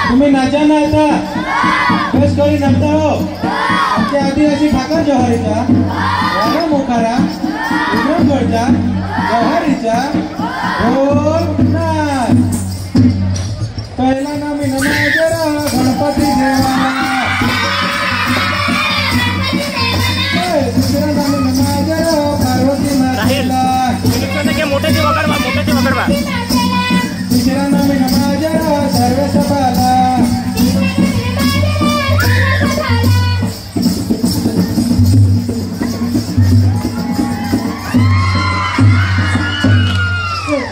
तुम्ही नाचा ना आता बस करी नमता हो आमच्या आदिवासी ठाकर जवारीचा वारा मोखारा उमरगडचा जवारीचा ढोल नाच पहिला नाम नमाजरा गणपती देवाला दुसरा नाम नमाजरा पार्वती मातेला मोठ्याची वगैरे तिसरा नाम नमाजरा सर्व सभाला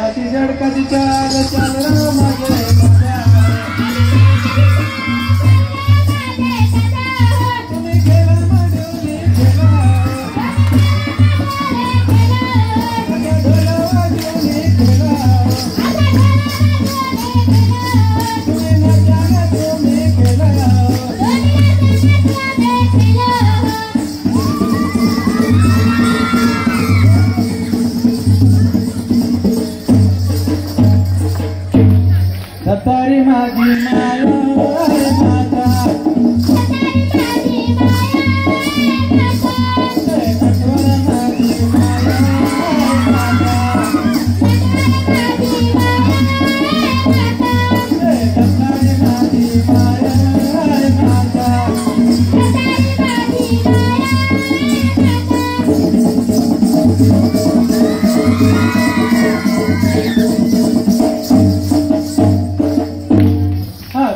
अति झडकाची चाल चाल माझे सतारी माझी माया माता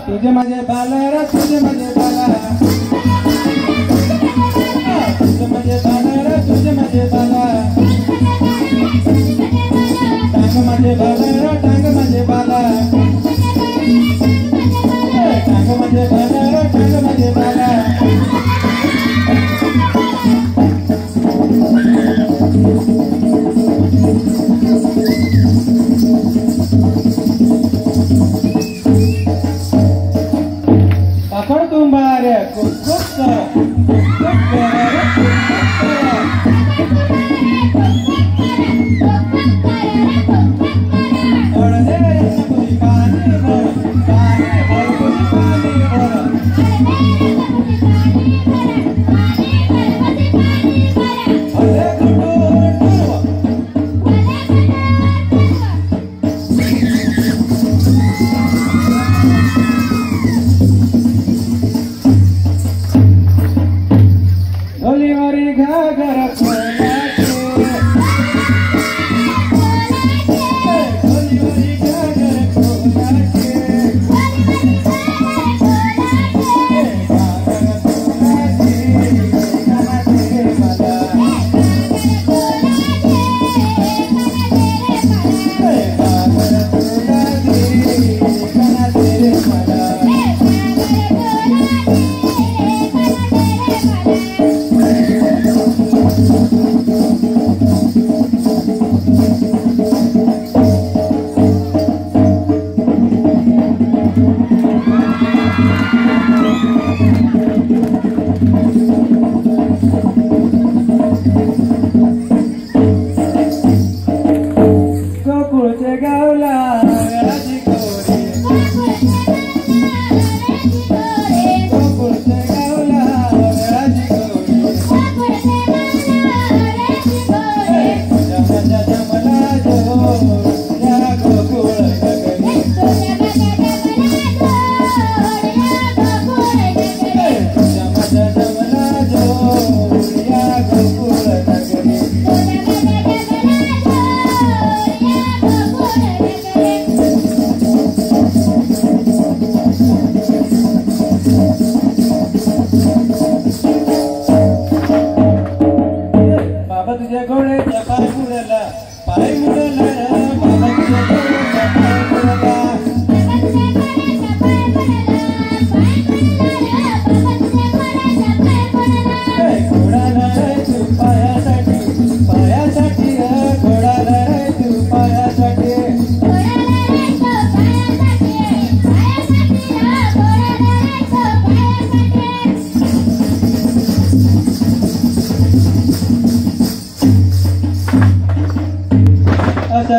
तुझे माझे बाला रा तुझे माझे बाला तुझे माझे बाला रा तुझे माझे बाला टांग माझे बाला रा टांग माझे बाला टांग माझे बाला रा टांग माझे बाला तुम्हारे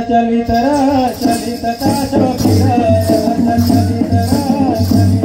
चलित चलित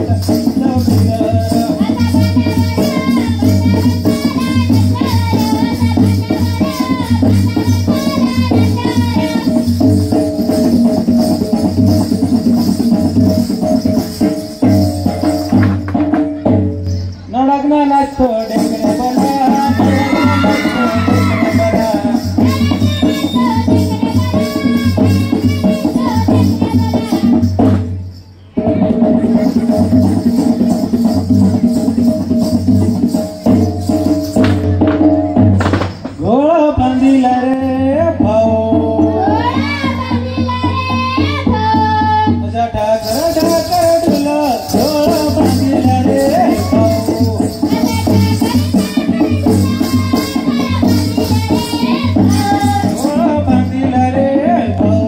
गोळा बांधिला रे भाऊ तुझा ठाकर ठाकर तुला गोळा बांधिला रे भाऊ गोळा बांधिला रे भाऊ